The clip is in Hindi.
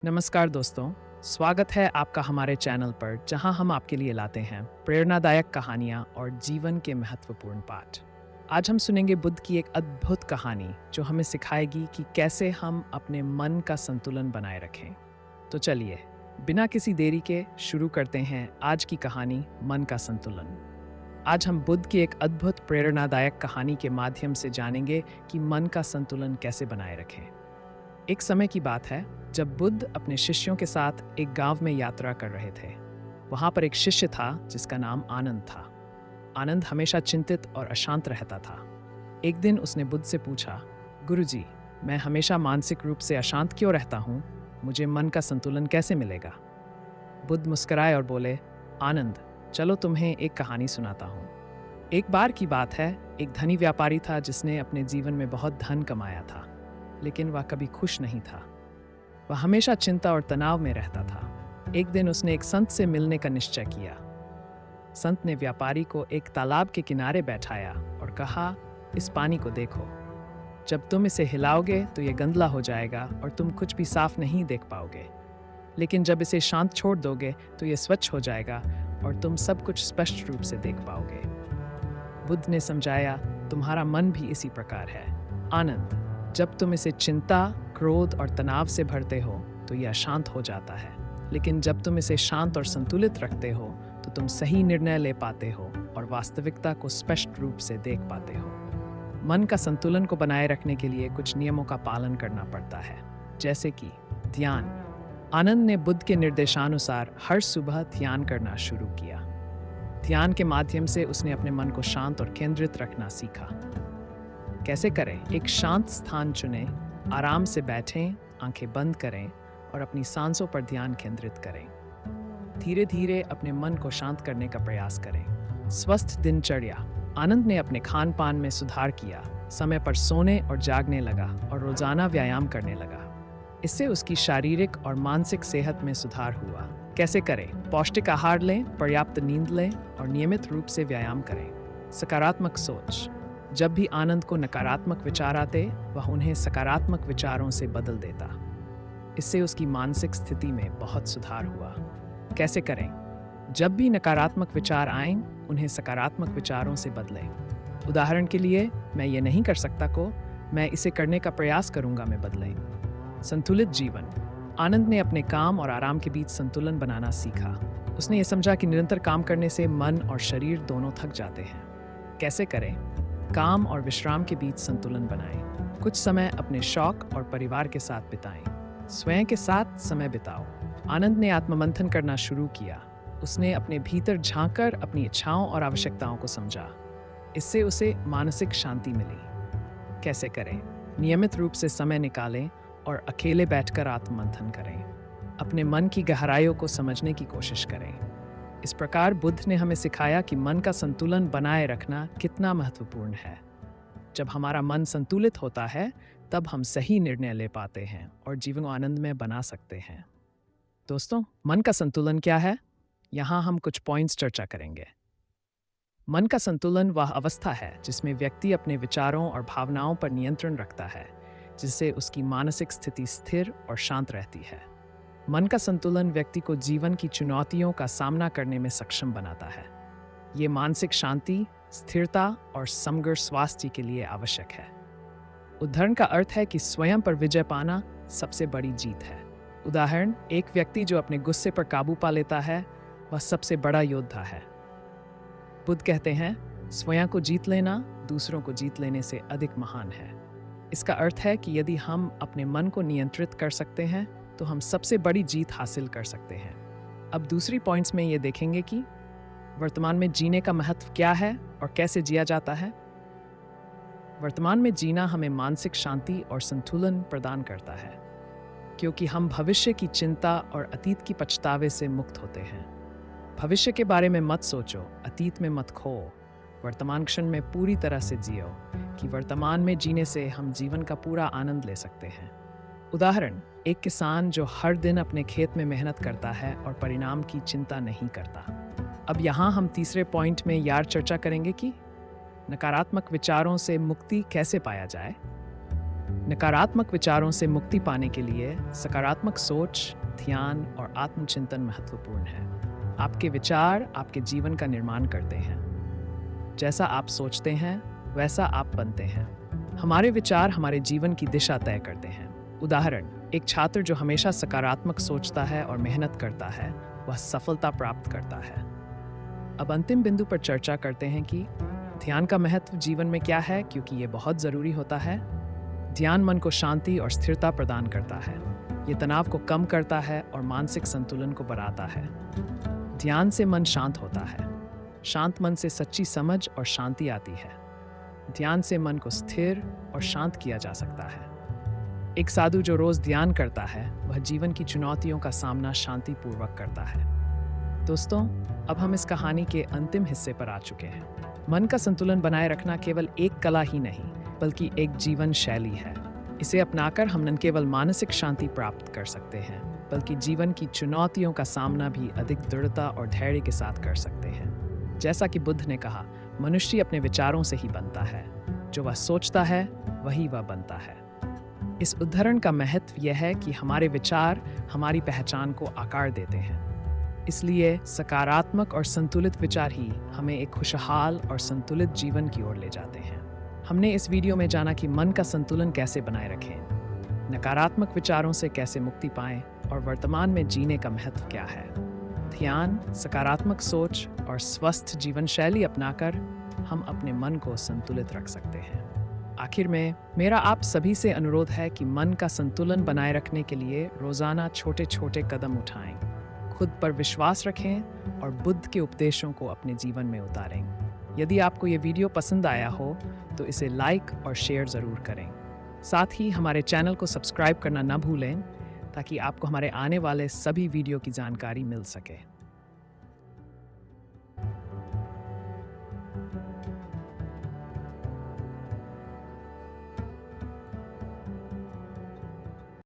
नमस्कार दोस्तों, स्वागत है आपका हमारे चैनल पर जहां हम आपके लिए लाते हैं प्रेरणादायक कहानियां और जीवन के महत्वपूर्ण पाठ। आज हम सुनेंगे बुद्ध की एक अद्भुत कहानी जो हमें सिखाएगी कि कैसे हम अपने मन का संतुलन बनाए रखें। तो चलिए, बिना किसी देरी के शुरू करते हैं आज की कहानी मन का संतुलन। आज हम बुद्ध की एक अद्भुत प्रेरणादायक कहानी के माध्यम से जानेंगे कि मन का संतुलन कैसे बनाए रखें। एक समय की बात है जब बुद्ध अपने शिष्यों के साथ एक गांव में यात्रा कर रहे थे। वहां पर एक शिष्य था जिसका नाम आनंद था। आनंद हमेशा चिंतित और अशांत रहता था। एक दिन उसने बुद्ध से पूछा, गुरुजी, मैं हमेशा मानसिक रूप से अशांत क्यों रहता हूँ? मुझे मन का संतुलन कैसे मिलेगा? बुद्ध मुस्कुराए और बोले, आनंद, चलो तुम्हें एक कहानी सुनाता हूँ। एक बार की बात है, एक धनी व्यापारी था जिसने अपने जीवन में बहुत धन कमाया था, लेकिन वह कभी खुश नहीं था। वह हमेशा चिंता और तनाव में रहता था। एक दिन उसने एक संत से मिलने का निश्चय किया। संत ने व्यापारी को एक तालाब के किनारे बैठाया और कहा, इस पानी को देखो। जब तुम इसे हिलाओगे तो ये गंदला हो जाएगा और तुम कुछ भी साफ नहीं देख पाओगे, लेकिन जब इसे शांत छोड़ दोगे तो ये स्वच्छ हो जाएगा और तुम सब कुछ स्पष्ट रूप से देख पाओगे। बुद्ध ने समझाया, तुम्हारा मन भी इसी प्रकार है आनंद। जब तुम इसे चिंता, क्रोध और तनाव से भरते हो तो यह अशांत हो जाता है, लेकिन जब तुम इसे शांत और संतुलित रखते हो तो तुम सही निर्णय ले पाते हो और वास्तविकता को स्पष्ट रूप से देख पाते हो। मन का संतुलन को बनाए रखने के लिए कुछ नियमों का पालन करना पड़ता है, जैसे कि ध्यान। आनंद ने बुद्ध के निर्देशानुसार हर सुबह ध्यान करना शुरू किया। ध्यान के माध्यम से उसने अपने मन को शांत और केंद्रित रखना सीखा। कैसे करें? एक शांत स्थान चुनें, आराम से बैठें, आंखें बंद करें और अपनी सांसों पर ध्यान केंद्रित करें। धीरे धीरे अपने मन को शांत करने का प्रयास करें। स्वस्थ दिनचर्या। आनंद ने अपने खान पान में सुधार किया, समय पर सोने और जागने लगा और रोजाना व्यायाम करने लगा। इससे उसकी शारीरिक और मानसिक सेहत में सुधार हुआ। कैसे करें? पौष्टिक आहार लें, पर्याप्त नींद लें और नियमित रूप से व्यायाम करें। सकारात्मक सोच। जब भी आनंद को नकारात्मक विचार आते, वह उन्हें सकारात्मक विचारों से बदल देता। इससे उसकी मानसिक स्थिति में बहुत सुधार हुआ। कैसे करें? जब भी नकारात्मक विचार आएं, उन्हें सकारात्मक विचारों से बदलें। उदाहरण के लिए, मैं ये नहीं कर सकता को मैं इसे करने का प्रयास करूंगा में बदलें। संतुलित जीवन। आनंद ने अपने काम और आराम के बीच संतुलन बनाना सीखा। उसने ये समझा कि निरंतर काम करने से मन और शरीर दोनों थक जाते हैं। कैसे करें? काम और विश्राम के बीच संतुलन बनाएं। कुछ समय अपने शौक और परिवार के साथ बिताएं। स्वयं के साथ समय बिताओ। आनंद ने आत्ममंथन करना शुरू किया। उसने अपने भीतर झांककर अपनी इच्छाओं और आवश्यकताओं को समझा। इससे उसे मानसिक शांति मिली। कैसे करें? नियमित रूप से समय निकालें और अकेले बैठकर आत्ममंथन करें। अपने मन की गहराइयों को समझने की कोशिश करें। इस प्रकार बुद्ध ने हमें सिखाया कि मन का संतुलन बनाए रखना कितना महत्वपूर्ण है। जब हमारा मन संतुलित होता है, तब हम सही निर्णय ले पाते हैं और जीवन को आनंदमय बना सकते हैं। दोस्तों, मन का संतुलन क्या है? यहाँ हम कुछ पॉइंट्स चर्चा करेंगे। मन का संतुलन वह अवस्था है जिसमें व्यक्ति अपने विचारों और भावनाओं पर नियंत्रण रखता है, जिससे उसकी मानसिक स्थिति स्थिर और शांत रहती है। मन का संतुलन व्यक्ति को जीवन की चुनौतियों का सामना करने में सक्षम बनाता है। ये मानसिक शांति, स्थिरता और समग्र स्वास्थ्य के लिए आवश्यक है। उदाहरण का अर्थ है कि स्वयं पर विजय पाना सबसे बड़ी जीत है। उदाहरण, एक व्यक्ति जो अपने गुस्से पर काबू पा लेता है, वह सबसे बड़ा योद्धा है। बुद्ध कहते हैं, स्वयं को जीत लेना दूसरों को जीत लेने से अधिक महान है। इसका अर्थ है कि यदि हम अपने मन को नियंत्रित कर सकते हैं तो हम सबसे बड़ी जीत हासिल कर सकते हैं। अब दूसरी पॉइंट्स में ये देखेंगे कि वर्तमान में जीने का महत्व क्या है और कैसे जिया जाता है। वर्तमान में जीना हमें मानसिक शांति और संतुलन प्रदान करता है, क्योंकि हम भविष्य की चिंता और अतीत की पछतावे से मुक्त होते हैं। भविष्य के बारे में मत सोचो, अतीत में मत खो, वर्तमान क्षण में पूरी तरह से जियो, कि वर्तमान में जीने से हम जीवन का पूरा आनंद ले सकते हैं। उदाहरण, एक किसान जो हर दिन अपने खेत में मेहनत करता है और परिणाम की चिंता नहीं करता। अब यहाँ हम तीसरे पॉइंट में यार चर्चा करेंगे कि नकारात्मक विचारों से मुक्ति कैसे पाया जाए। नकारात्मक विचारों से मुक्ति पाने के लिए सकारात्मक सोच, ध्यान और आत्मचिंतन महत्वपूर्ण है। आपके विचार आपके जीवन का निर्माण करते हैं। जैसा आप सोचते हैं, वैसा आप बनते हैं। हमारे विचार हमारे जीवन की दिशा तय करते हैं। उदाहरण, एक छात्र जो हमेशा सकारात्मक सोचता है और मेहनत करता है, वह सफलता प्राप्त करता है। अब अंतिम बिंदु पर चर्चा करते हैं कि ध्यान का महत्व जीवन में क्या है, क्योंकि ये बहुत ज़रूरी होता है। ध्यान मन को शांति और स्थिरता प्रदान करता है। ये तनाव को कम करता है और मानसिक संतुलन को बढ़ाता है। ध्यान से मन शांत होता है। शांत मन से सच्ची समझ और शांति आती है। ध्यान से मन को स्थिर और शांत किया जा सकता है। एक साधु जो रोज ध्यान करता है, वह जीवन की चुनौतियों का सामना शांतिपूर्वक करता है। दोस्तों, अब हम इस कहानी के अंतिम हिस्से पर आ चुके हैं। मन का संतुलन बनाए रखना केवल एक कला ही नहीं, बल्कि एक जीवन शैली है। इसे अपनाकर हम न केवल मानसिक शांति प्राप्त कर सकते हैं, बल्कि जीवन की चुनौतियों का सामना भी अधिक दृढ़ता और धैर्य के साथ कर सकते हैं। जैसा कि बुद्ध ने कहा, मनुष्य अपने विचारों से ही बनता है। जो वह सोचता है, वही वह बनता है। इस उदाहरण का महत्व यह है कि हमारे विचार हमारी पहचान को आकार देते हैं। इसलिए सकारात्मक और संतुलित विचार ही हमें एक खुशहाल और संतुलित जीवन की ओर ले जाते हैं। हमने इस वीडियो में जाना कि मन का संतुलन कैसे बनाए रखें, नकारात्मक विचारों से कैसे मुक्ति पाएं और वर्तमान में जीने का महत्व क्या है। ध्यान, सकारात्मक सोच और स्वस्थ जीवन शैली अपनाकर हम अपने मन को संतुलित रख सकते हैं। आखिर में मेरा आप सभी से अनुरोध है कि मन का संतुलन बनाए रखने के लिए रोजाना छोटे छोटे कदम उठाएं, खुद पर विश्वास रखें और बुद्ध के उपदेशों को अपने जीवन में उतारें। यदि आपको ये वीडियो पसंद आया हो तो इसे लाइक और शेयर ज़रूर करें। साथ ही हमारे चैनल को सब्सक्राइब करना न भूलें, ताकि आपको हमारे आने वाले सभी वीडियो की जानकारी मिल सके।